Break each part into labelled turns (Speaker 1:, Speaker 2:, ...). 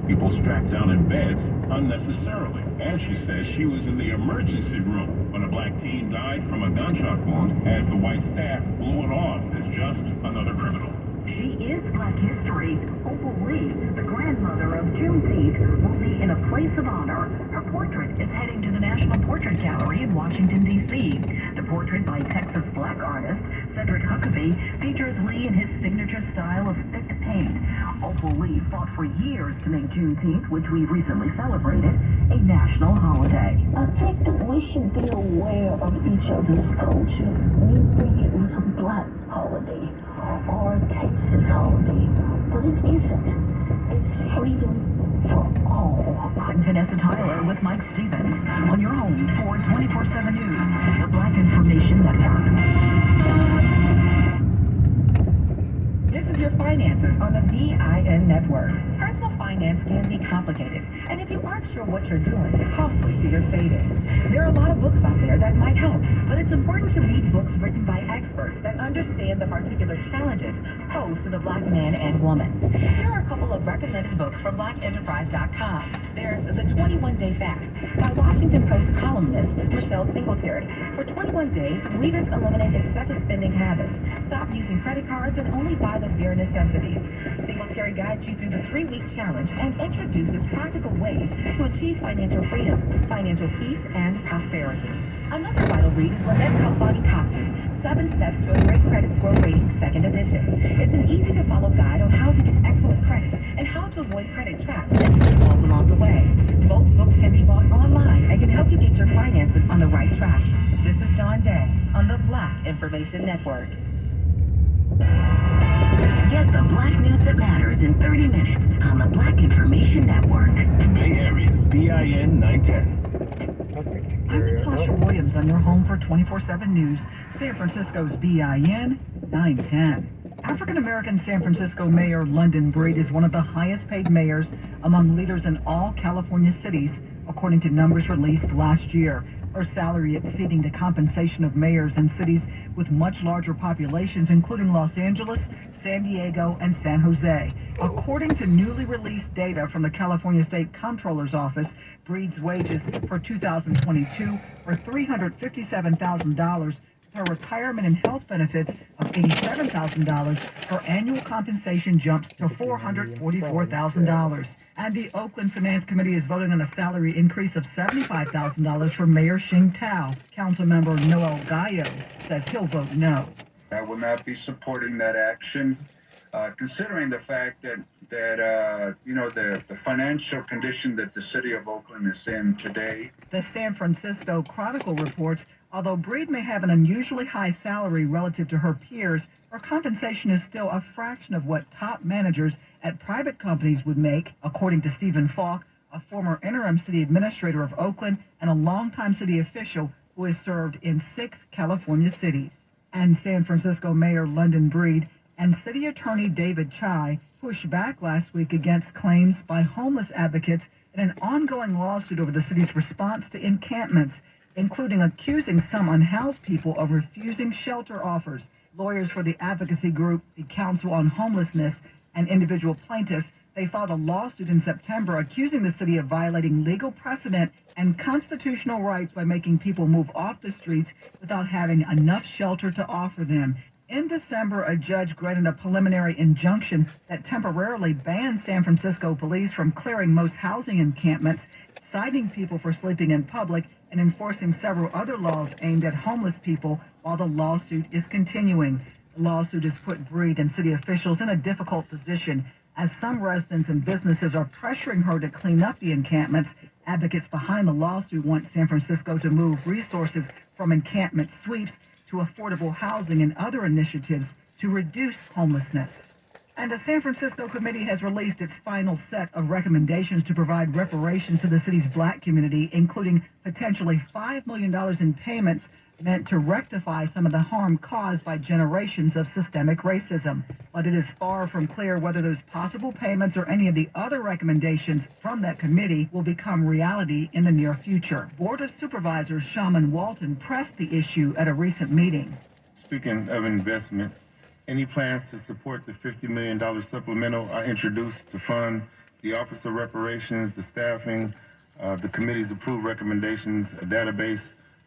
Speaker 1: people strapped down in beds unnecessarily. And she says she was in the emergency room when a black teen died from a gunshot wound as the white staff blew it off as just another criminal.
Speaker 2: She is Black History. Opal Lee, the grandmother of Juneteenth, will be in a place of honor. Her portrait is heading to the National Portrait Gallery in Washington, D.C. The portrait by Texas Black artist Cedric Huckabee features Lee in his signature style of thick paint. Opal Lee fought for years to make Juneteenth, which we recently celebrated, a national holiday.
Speaker 3: I think that we should be aware of each other's culture. We think it was a black holiday or a Texas holiday, but it isn't. It's freedom for all.
Speaker 2: I'm Vanessa Tyler with Mike Stevens on your home for 24/7 News, the Black Information Network. This is your finances on the BIN network. Personal finance can be complicated, and if you aren't sure what you're doing, it's costly to your savings. There are a lot of books out there that might help, but it's important to read books written by experts that understand the particular challenges posed to the black man and woman. Here are a couple of recommended books from BlackEnterprise.com. There's The 21-Day Fast by Washington Post columnist Michelle Singletary. For 21 days, readers eliminate excessive spending habits, stop using credit cards, and only buy the bare necessities. Singletary guides you through the 3-week challenge and introduces practical ways to achieve financial freedom, financial peace, and prosperity. Another vital read is Lynette Kalfani-Cox's 7 Steps to a Great Credit Score Rating, 2nd edition. It's an easy-to-follow guide on how to get excellent credit and how to avoid credit traps and pitfalls along the way. Both books can be bought online and can help you get your finances on the right track. This is Dawn Day on the Black Information Network. Get the Black news that matters in 30 minutes on the Black Information Network.
Speaker 1: Bay Area, BIN 910.
Speaker 2: I'm Natasha Williams on your home for 24/7 News, San Francisco's BIN 910. African-American San Francisco Mayor London Breed is one of the highest-paid mayors among leaders in all California cities, according to numbers released last year. Her salary exceeding the compensation of mayors in cities with much larger populations, including Los Angeles, San Diego, and San Jose. According to newly released data from the California State Comptroller's Office, Breed's wages for 2022 were $357,000. Her retirement and health benefits of $87,000. Her annual compensation jumped to $444,000. And the Oakland Finance Committee is voting on a salary increase of $75,000 for Mayor Shing Tao. Councilmember Noel Gallo says he'll vote no.
Speaker 4: I will not be supporting that action, considering the fact that the financial condition that the city of Oakland is in today.
Speaker 2: The San Francisco Chronicle reports, although Breed may have an unusually high salary relative to her peers, her compensation is still a fraction of what top managers at private companies would make, according to Stephen Falk, a former interim city administrator of Oakland and a longtime city official who has served in 6 California cities. And San Francisco Mayor London Breed and City Attorney David Chai pushed back last week against claims by homeless advocates in an ongoing lawsuit over the city's response to encampments, including accusing some unhoused people of refusing shelter offers. Lawyers for the advocacy group, the Council on Homelessness, and individual plaintiffs, they filed a lawsuit in September accusing the city of violating legal precedent and constitutional rights by making people move off the streets without having enough shelter to offer them. In December, a judge granted a preliminary injunction that temporarily banned San Francisco police from clearing most housing encampments, citing people for sleeping in public, and enforcing several other laws aimed at homeless people while the lawsuit is continuing. The lawsuit has put Breed and city officials in a difficult position as some residents and businesses are pressuring her to clean up the encampments. Advocates behind the lawsuit want San Francisco to move resources from encampment sweeps to affordable housing and other initiatives to reduce homelessness. And the San Francisco committee has released its final set of recommendations to provide reparations to the city's black community, including potentially $5 million in payments meant to rectify some of the harm caused by generations of systemic racism. But it is far from clear whether those possible payments or any of the other recommendations from that committee will become reality in the near future. Board of Supervisors Shaman Walton pressed the issue at a recent meeting.
Speaker 5: Speaking of investment, any plans to support the $50 million supplemental I introduced to fund
Speaker 1: the Office of Reparations, the staffing, the committee's approved recommendations, a database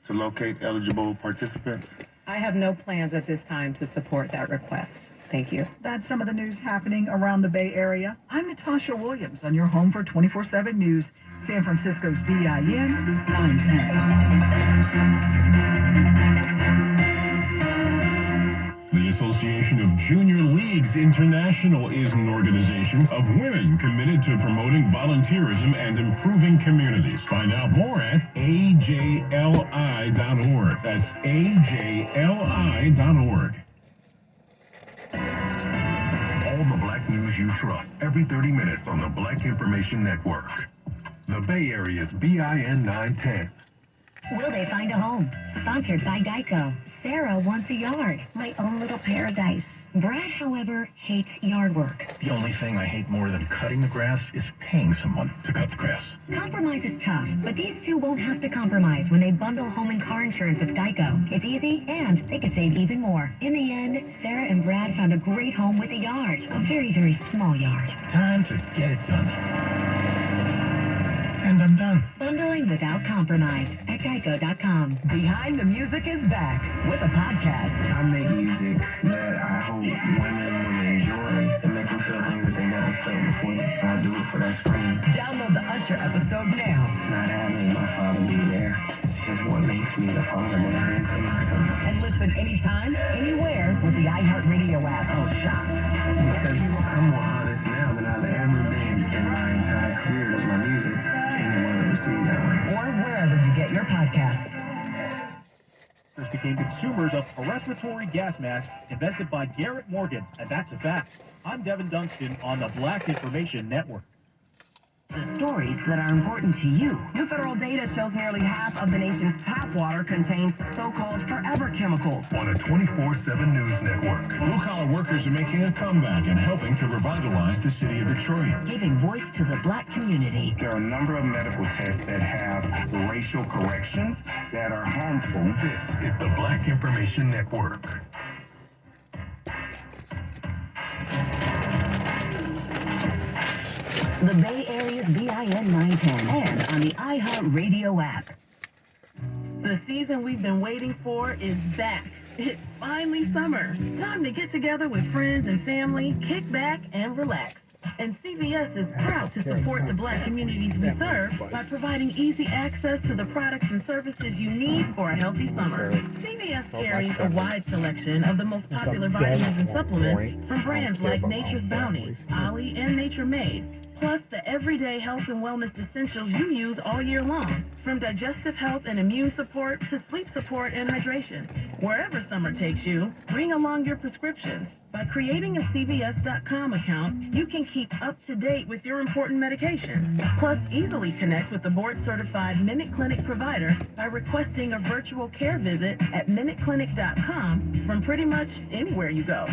Speaker 1: to locate eligible participants?
Speaker 5: I have no plans at this time to support that request. Thank you.
Speaker 2: That's some of the news happening around the Bay Area. I'm Natasha Williams on your home for 24/7 News, San Francisco's BIN 910.
Speaker 1: The Association of Junior Leagues International is an organization of women committed to promoting volunteerism and improving communities. Find out more at ajli.org. That's ajli.org. All the Black news you trust every 30 minutes on the Black Information Network. The Bay Area's BIN 910.
Speaker 3: Will they find a home? Sponsored by Geico. Sarah wants a yard, my own little paradise. Brad, however, hates yard work.
Speaker 6: The only thing I hate more than cutting the grass is paying someone to cut the grass.
Speaker 3: Compromise is tough, but these two won't have to compromise when they bundle home and car insurance with Geico. It's easy, and they could save even more. In the end, Sarah and Brad found a great home with a yard. A very, very small yard.
Speaker 6: Time to get it done. And I'm done.
Speaker 3: Bundling without compromise at Geico.com.
Speaker 2: Behind the Music is back with a podcast.
Speaker 7: I make music that I hope women will enjoy and make them feel things that they never felt before. I do it for that screen.
Speaker 2: Download the Usher episode now.
Speaker 7: Not having my father be there is what makes me the father that I am to my son.
Speaker 2: And listen anytime, anywhere with the iHeartRadio app.
Speaker 7: Oh, shocked. Because I'm more honest now than I've ever been in my entire career with my music.
Speaker 2: Or wherever you get your podcasts.
Speaker 8: Became consumers of a respiratory gas mask invented by Garrett Morgan, and that's a fact. I'm Devin Dunstan on the Black Information Network.
Speaker 2: The stories that are important to you. New federal data shows nearly half of the nation's tap water contains so-called forever chemicals.
Speaker 1: On a 24/7 news network, blue-collar workers are making a comeback and helping to revitalize the city of Detroit.
Speaker 2: Giving voice to the Black community.
Speaker 7: There are a number of medical tests that have racial corrections that are harmful.
Speaker 1: This is the Black Information Network.
Speaker 2: The Bay Area's BIN 910 and on the iHeartRadio app.
Speaker 9: The season we've been waiting for is back. It's finally summer. Time to get together with friends and family, kick back and relax. And CVS is proud to support the Black communities we serve by providing easy access to the products and services you need for a healthy summer. CVS carries a wide selection of the most popular vitamins and supplements from brands like Nature's Bounty, Ollie, and Nature Made. Plus the everyday health and wellness essentials you use all year long, from digestive health and immune support to sleep support and hydration. Wherever summer takes you, bring along your prescriptions. By creating a CVS.com account, you can keep up to date with your important medications. Plus, easily connect with the board-certified Minute Clinic provider by requesting a virtual care visit at MinuteClinic.com from pretty much anywhere you go.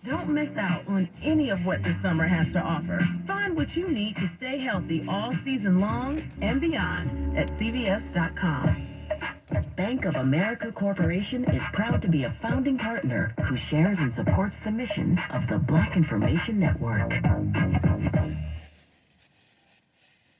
Speaker 9: Don't miss out on any of what this summer has to offer. Find what you need to stay healthy all season long and beyond at CVS.com.
Speaker 2: Bank of America Corporation is proud to be a founding partner who shares and supports the mission of the Black Information Network.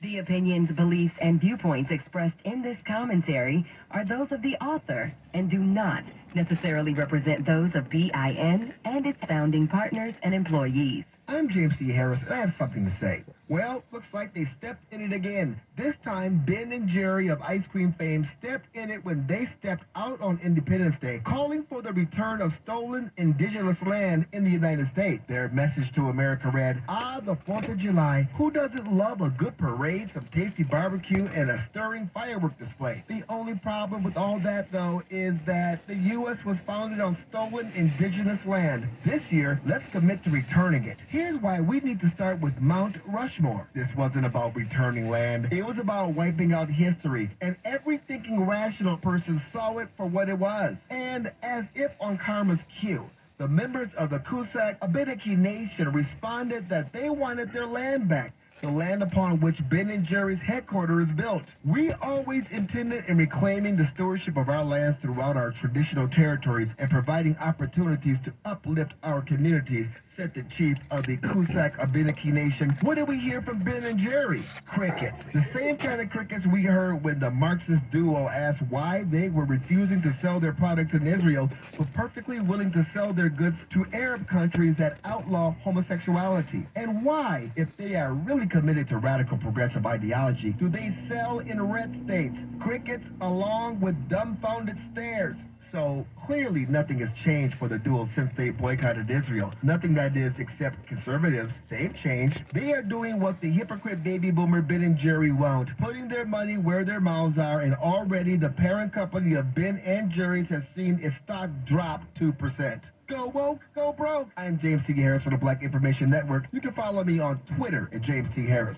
Speaker 2: The opinions, beliefs, and viewpoints expressed in this commentary are those of the author and do not necessarily represent those of BIN and its founding partners and employees.
Speaker 10: I'm James C. Harris, and I have something to say. Well, looks like they stepped in it again. This time, Ben and Jerry of ice cream fame stepped in it when they stepped out on Independence Day, calling for the return of stolen indigenous land in the United States. Their message to America read, the 4th of July. Who doesn't love a good parade, some tasty barbecue, and a stirring firework display? The only problem with all that, though, is that the U.S. was founded on stolen indigenous land. This year, let's commit to returning it. Here's why we need to start with Mount Rushmore. This wasn't about returning land. It was about wiping out history, and every thinking rational person saw it for what it was. And as if on karma's cue, the members of the Coosac Abenaki Nation responded that they wanted their land back. the land upon which Ben & Jerry's headquarters is built. We always intended in reclaiming the stewardship of our lands throughout our traditional territories and providing opportunities to uplift our communities, said the chief of the Coosac Abenaki Nation. What did we hear from Ben & Jerry? Crickets. The same kind of crickets we heard when the Marxist duo asked why they were refusing to sell their products in Israel, but perfectly willing to sell their goods to Arab countries that outlaw homosexuality. And why, if they are really committed to radical progressive ideology, do they sell in red states? Crickets along with dumbfounded stares. So clearly nothing has changed for the duo since they boycotted Israel. Nothing, that is, except conservatives. They've changed. They are doing what the hypocrite baby boomer Ben & Jerry won't, putting their money where their mouths are, and already the parent company of Ben & Jerry's has seen its stock drop 2%. Go woke, go broke. I'm James T. Harris from the Black Information Network. You can follow me on Twitter at James T. Harris.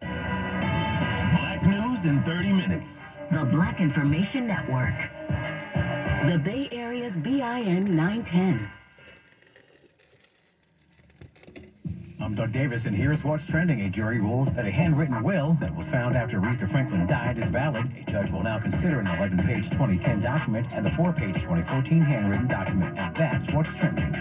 Speaker 6: Black news in 30 minutes.
Speaker 11: The Black Information Network. The Bay Area's BIN 910.
Speaker 6: I'm Doug Davis, and here's what's trending. A jury ruled that a handwritten will that was found after Aretha Franklin died is valid. A judge will now consider an 11-page 2010 document and the 4-page 2014 handwritten document. And that's what's trending.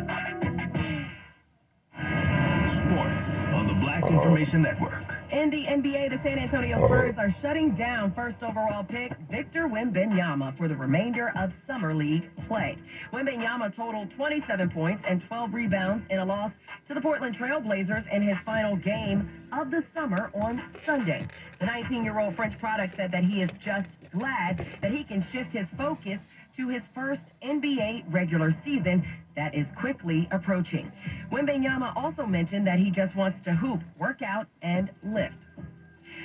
Speaker 6: Sports on the Black Information Network.
Speaker 9: In the NBA, the San Antonio Spurs are shutting down first overall pick Victor Wembanyama for the remainder of Summer League play. Wembanyama totaled 27 points and 12 rebounds in a loss to the Portland Trail Blazers in his final game of the summer on Sunday. The 19-year-old French product said that he is just glad that he can shift his focus to his first NBA regular season that is quickly approaching. Wembanyama also mentioned that he just wants to hoop, work out, and lift.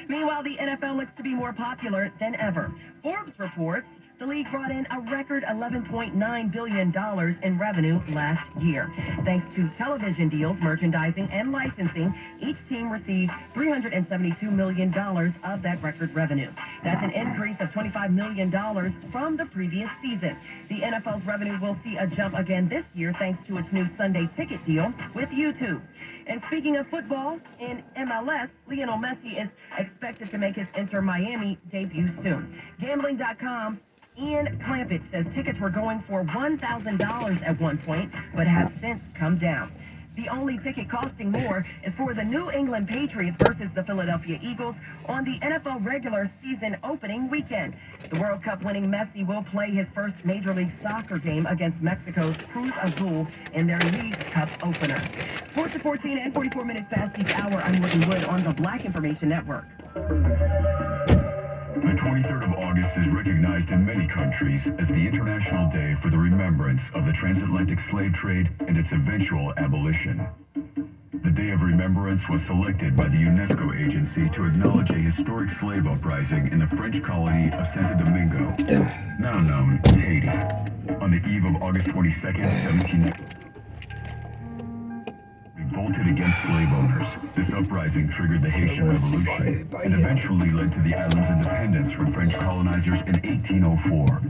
Speaker 9: Meanwhile, the NFL looks to be more popular than ever. Forbes reports the league brought in a record $11.9 billion in revenue last year. Thanks to television deals, merchandising, and licensing, each team received $372 million of that record revenue. That's an increase of $25 million from the previous season. The NFL's revenue will see a jump again this year thanks to its new Sunday ticket deal with YouTube. And speaking of football, in MLS, Lionel Messi is expected to make his Inter Miami debut soon. Gambling.com Ian Clampett says tickets were going for $1,000 at one point, but have since come down. The only ticket costing more is for the New England Patriots versus the Philadelphia Eagles on the NFL regular season opening weekend. The World Cup winning Messi will play his first Major League Soccer game against Mexico's Cruz Azul in their League Cup opener. Sports at 14 and 44 minutes past each hour. I'm Whitney Wood on the Black Information Network.
Speaker 1: The 23rd of August is recognized in many countries as the International Day for the Remembrance of the Transatlantic Slave Trade and its eventual abolition. The Day of Remembrance was selected by the UNESCO agency to acknowledge a historic slave uprising in the French colony of Santo Domingo, now known as Haiti. On the eve of August 22nd, 1790, revolted against slave owners. This uprising triggered the Haitian Revolution and eventually led to the island's independence from French colonizers in 1804.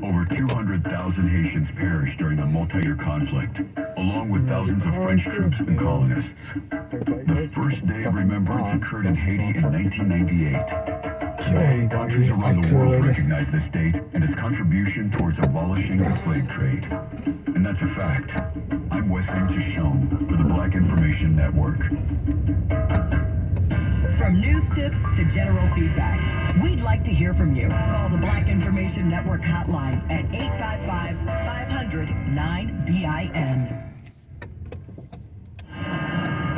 Speaker 1: Over 200,000 Haitians perished during the multi-year conflict, along with thousands of French troops and colonists. The first Day of Remembrance occurred in Haiti in 1998. Today, countries around the world recognize this date and its contribution towards abolishing the slave trade. And that's a fact. I'm Weston Tishon for the Black Information Network.
Speaker 2: From news tips to general feedback, we'd like to hear from you. Call the Black Information Network hotline at 855-500-9BIN.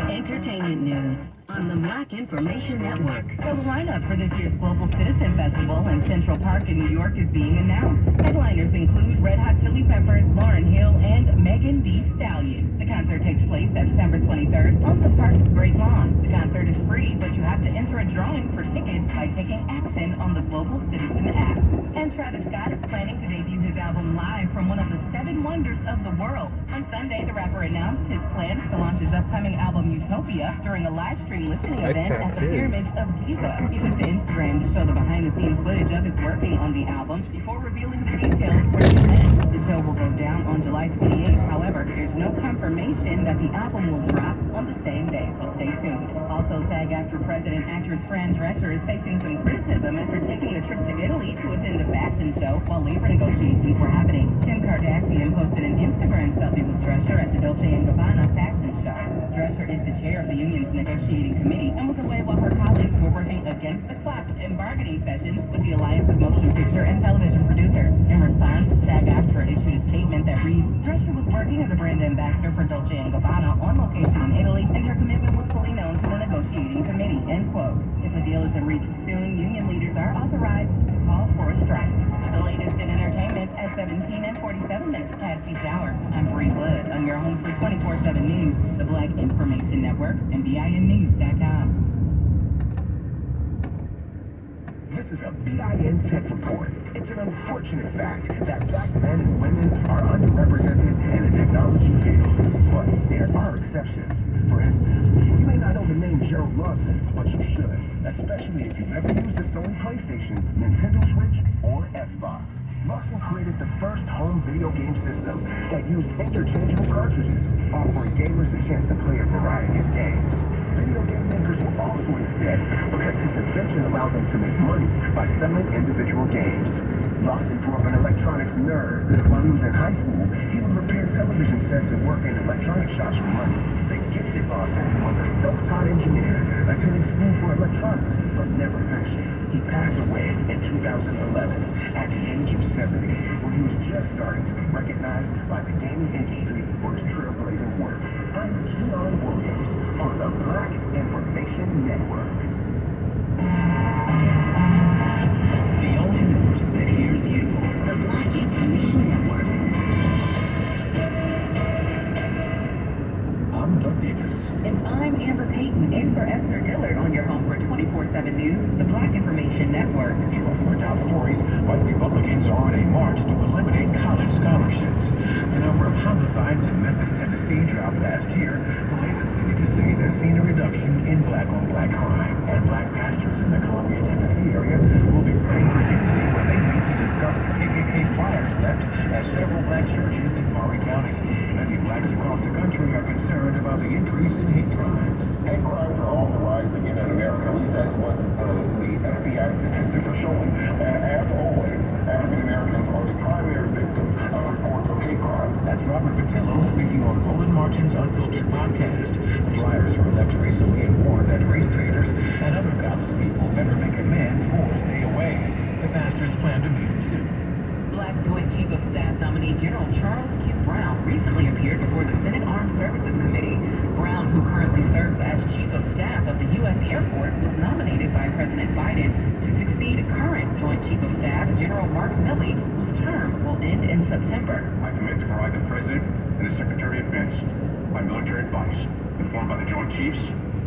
Speaker 11: Entertainment news on the Black Information Network.
Speaker 9: So the lineup for this year's Global Citizen Festival in Central Park in New York is being announced. Headliners include Red Hot Chili Peppers, Lauryn Hill, and Megan Thee Stallion. The concert takes place September 23rd on the park's Great Lawn. The concert is free, but you have to enter a drawing for tickets by taking action on the Global Citizen app. And Travis Scott is planning to debut his album live from one of the 7 wonders of the world. On Sunday, the rapper announced his plans to launch his upcoming album Utopia during a live stream listening
Speaker 12: Nice
Speaker 9: event at the
Speaker 12: tattoos.
Speaker 9: Pyramids of Giza. He took to Instagram to show the behind-the-scenes footage of his working on the album before revealing the details for the event. The show will go down on July 28th. However, there's no confirmation that the album will drop on the same day, so stay tuned. Also, SAG-AFTRA president actress Fran Drescher is facing some criticism after taking a trip to Italy to attend a fashion show while labor negotiations were happening. Kim Kardashian posted an Instagram selfie with Drescher at the Dolce & Gabbana fashion show. Drescher is the chair of the union's negotiating committee and was away while her colleagues were working against the clock in bargaining sessions with the Alliance of Motion Picture and Television Producers. In response, SAG-AFTRA issued a statement that reads, Drescher was working as a brand ambassador for Dolce & Gabbana on location in Italy, and her commitment was fully known to the negotiating committee, end quote. If a deal isn't reached soon, union leaders are authorized to call for a strike. The latest in entertainment at 17 and 47 minutes past each hour. I'm Bree Wood on your home for 24/7 News, the Black Information Network, and BINnews.com.
Speaker 10: This is a BIN Tech Report. It's an unfortunate fact that black men and women are underrepresented in the technology field. But there are exceptions. For instance, you may not know the name Gerald Lawson, but you should, especially if you've ever used a Sony PlayStation, Nintendo Switch, or Xbox. Lawson created the first home video game system that used interchangeable cartridges, offering gamers a chance to play a variety of games. Video game makers were also instead because his invention allowed them to make money by selling individual games. Lawson grew up an electronics nerd. While he was in high school, he would repair television sets and work in electronic shops for money. The gifted Lawson was a self-taught engineer, attending school for electronics, but never finishing. He passed away in 2011 at the age of 70, when he was just starting to be recognized by the gaming industry for his trailblazing work. I'm Keon Williams on the Black Information Network.
Speaker 11: The only news that hears you. The Black Information Network.
Speaker 6: I'm Doug Davis.
Speaker 9: And I'm Amber Payton, in for Esther Dillard on your home for 24/7 News, the Black Information Network.
Speaker 6: For top stories, white Republicans are on a march to eliminate college scholarships. The number of homicides in Memphis, Tennessee dropped last year, the latest city to say they've seen a reduction in black-on-black crime. And black pastors in the Columbia, Tennessee area will be praying for unity when they meet to discuss the KKK flyers left at several black churches in Maury County. Many blacks across the country are concerned about the increase in hate crimes.
Speaker 1: Hate crimes are on the rise again in America. At least that's what the FBI statistics are showing. And as always, African Americans are the primary victims of reports of hate crimes.
Speaker 6: That's Robert Patillo speaking on Roland Martin's Unfiltered podcast. The flyers were left recently and warned that race traders and other godless people better make amends or stay away. The pastors plan to meet soon.
Speaker 9: Black Joint Chief of Staff nominee General Charles Q. Brown recently appeared before the Senate Armed Services Committee. Brown, who currently serves as Chief of Staff of the U.S. Air Force, was nominated by President Biden to succeed current Joint Chief of Staff General Mark Milley, whose term will end in September.
Speaker 1: I commit to provide the President and the Secretary of Defense my military advice, informed by the Joint Chiefs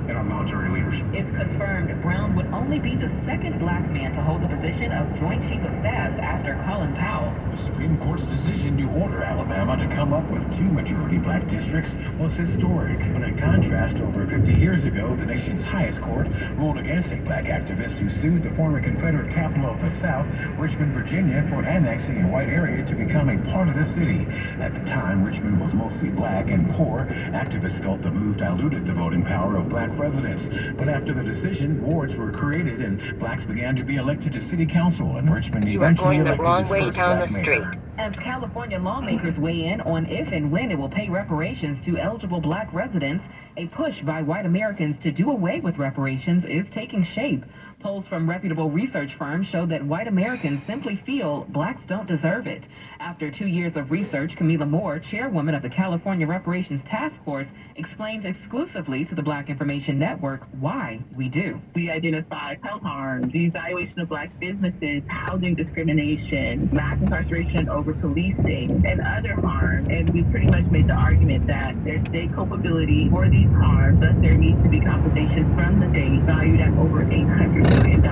Speaker 1: and our military leaders.
Speaker 9: If confirmed, Brown would only be the second black man to hold the position of Joint Chief of Staff after Colin Powell.
Speaker 6: The Supreme Court's decision to order Alabama to come up with 2 majority black districts was historic. But in contrast, over 50 years ago, the nation's highest court ruled against a black activist who sued the former Confederate capital of the South, Richmond, Virginia, for annexing a white area to become a part of the city. At the time, Richmond was mostly black and poor. Activists felt the move diluted the voting power of black residents. But after the decision, wards were created and blacks began to be elected to city council, and Richmond
Speaker 13: You are
Speaker 6: eventually
Speaker 13: going the
Speaker 6: elected
Speaker 13: wrong
Speaker 6: its
Speaker 13: way
Speaker 6: first
Speaker 13: down the
Speaker 6: black
Speaker 13: street.
Speaker 6: mayor.
Speaker 9: As California lawmakers weigh in on if and when it will pay reparations to eligible black residents, a push by white Americans to do away with reparations is taking shape. Polls from reputable research firms show that white Americans simply feel blacks don't deserve it. After 2 years of research, Camila Moore, chairwoman of the California Reparations Task Force, explains exclusively to the Black Information Network why we do.
Speaker 14: We identify health harm, the evaluation of black businesses, housing discrimination, mass incarceration over policing, and other harm. And we pretty much made the argument that there's state culpability for these harms, thus there needs to be compensation from the state valued at over $800 million.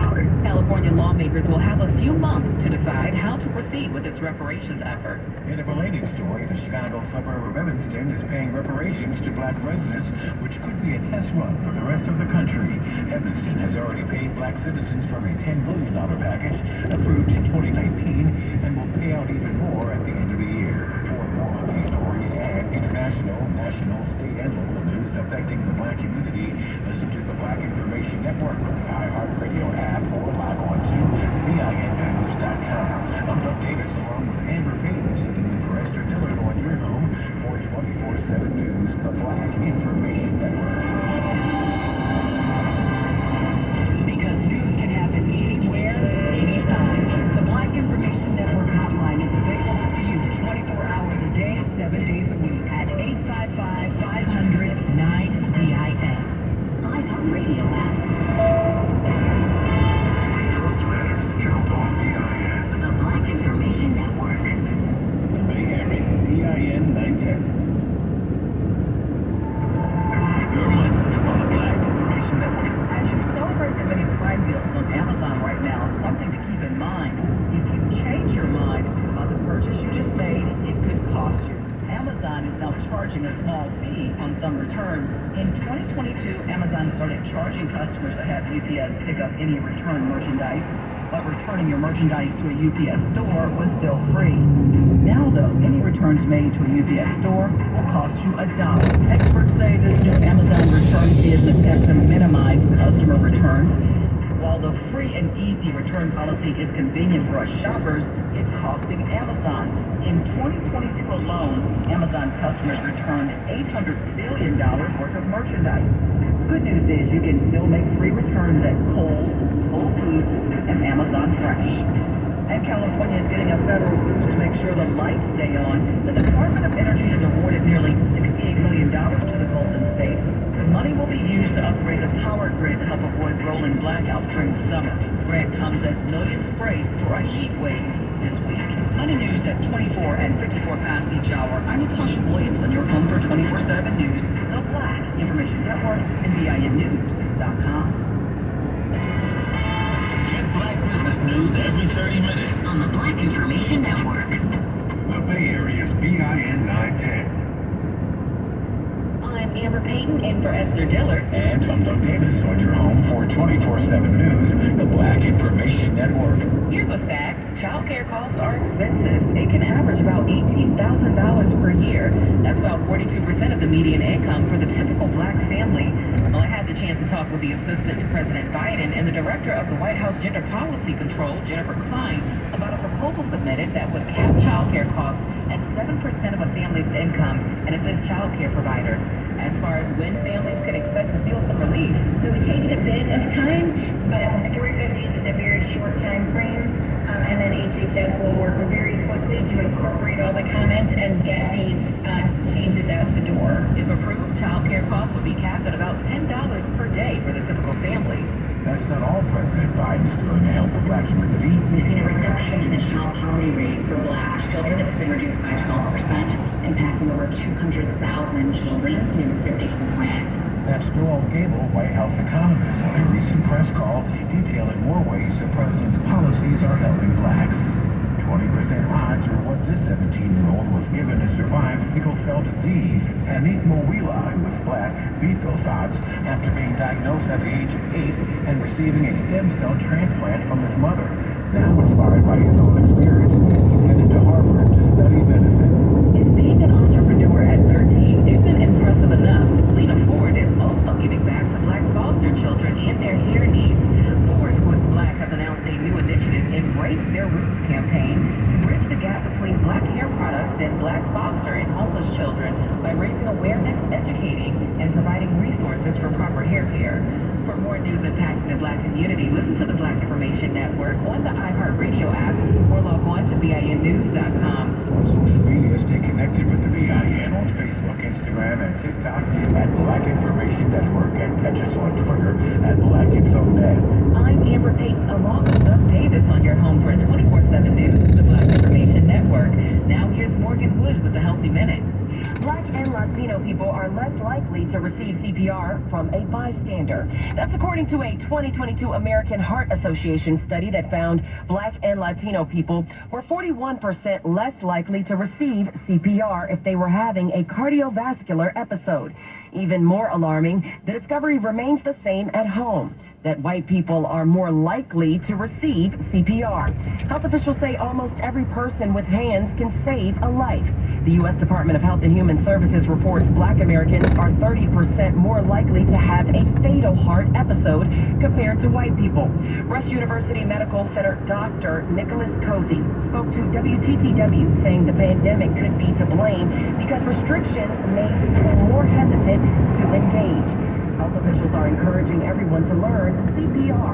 Speaker 9: California lawmakers will have a few months to decide how to proceed with its reparations effort.
Speaker 6: In a related story, the Chicago suburb of Evanston is paying reparations to black residents, which could quickly a test run for the rest of the country. Evanston has already paid black citizens from a $10 million package approved in 2019 and will pay out even more at the end of the year. For more on these stories and international, national, state, and local news affecting the black community, listen to the Black Information Network on the iHeartRadio app or log on to VINnews.com. I'm Doug Davis along with Amber Payton sitting in for Esther Dillard on your home for 24/7 News, the Black Information Network.
Speaker 2: Because news can happen anywhere, anytime. The Black Information Network hotline is available to you 24 hours a day, 7 days a week at 855-500-9DIN.
Speaker 11: iHeartRadio app.
Speaker 1: Jump on VIN.
Speaker 11: The Black Information Network.
Speaker 6: The Bay Area, VIN 910. Your money on the Black Information Network.
Speaker 2: As you celebrate the many Prime deals on Amazon right now, something to keep in mind. If you change your mind about the purchase you just made, it could cost you. Amazon is now charging a small fee on some returns. In 2022, Amazon started charging customers that have UPS pick up any returned merchandise, but returning your merchandise to a UPS store was still free. Now, though, any returns made to a UPS store will cost you $1. Experts say this new Amazon return fee is an attempt to minimize customer returns. While the free and easy return policy is convenient for us shoppers, it's costing Amazon. In 2022 alone, Amazon customers returned $800 billion worth of merchandise. Good news is you can still make free returns at Kohl's, Whole Foods, and Amazon Fresh. And California is getting a federal boost to make sure the lights stay on. The Department of Energy has awarded nearly $68 million to the Golden State. The money will be used to upgrade the power grid to help avoid rolling blackouts during the summer. Grant comes as millions brace for a heat wave this week. Money news at 24 and 54 past each hour. I'm Natasha Williams on your home for 24/7 News, the Black Information Network, and VINnews.com.
Speaker 6: Get black business news every 30 minutes
Speaker 11: On the Black Information Network.
Speaker 1: The Bay Area's VIN 910.
Speaker 11: I'm Amber Payton in for Esther Dillard.
Speaker 6: And I'm Doug Davis on your home for 24/7 News, the Black Information Network.
Speaker 2: Here's a fact. Child care costs are expensive. It can average about $18,000 per year. That's about 42% of the median income for the typical black family. Well, I had the chance to talk with the assistant to President Biden and the director of the White House Gender Policy Control, Jennifer Klein, about a proposal submitted that would cap child care costs at 7% of a family's income and assist child care providers. As far as when families can expect to feel some relief,
Speaker 3: So it takes a bit of time, but 350 is a very short time frame, and then HHS will work very quickly to incorporate all the comments and get these changes out the door.
Speaker 2: if approved, child care costs will be capped at about $10 per day for the typical family.
Speaker 6: That's not all President Biden's doing to help the black community.
Speaker 3: We've seen a reduction in the child poverty rate for black children. It's been reduced by 12%, impacting over 200,000 children in 50 plans.
Speaker 6: That's Noel Gable, White House economist, on a recent press call detailing more ways the president's policies are helping blacks. 20% odds are what this 17-year-old was given to survive sickle cell disease. Hanif Mowila, who is black, beat those odds after being diagnosed at the age of 8 and receiving a stem cell transplant from his mother. Now inspired by his own experience, he headed to Harvard to study medicine.
Speaker 2: If being an entrepreneur at 13 isn't impressive enough, Lena Ford is also giving back to black foster children and their hair needs. Ford, who is black, has announced a new initiative, Embrace Their Roots campaign, to bridge the gap between black hair products and black foster and homeless children by raising awareness, educating, and providing resources for proper hair care. For more news impacting the black community, listen to the Black Information Network on the iHeartRadio app or log on to VINnews.com.
Speaker 6: On social media, stay connected with the VIN on Facebook, Instagram, and TikTok at Black Information Network, and catch us on Twitter at BlackInfoNet.
Speaker 2: I'm Amber Payton along with Doug Davis on your home for 24/7 News, the Black Information Network. Now here's Morgan Wood with the Healthy Minute.
Speaker 11: Black and Latino people are less likely to receive CPR from a bystander. That's according to a 2022 American Heart Association study that found Black and Latino people were 41% less likely to receive CPR if they were having a cardiovascular episode. Even more alarming, the discovery remains the same at home, that white people are more likely to receive CPR. Health officials say almost every person with hands can save a life. The U.S. Department of Health and Human Services reports black Americans are 30% more likely to have a fatal heart episode compared to white people. Rush University Medical Center Dr. Nicholas Cozy spoke to WTTW, saying the pandemic could be to blame because restrictions made people more hesitant to engage. Health officials are encouraging everyone to learn CPR.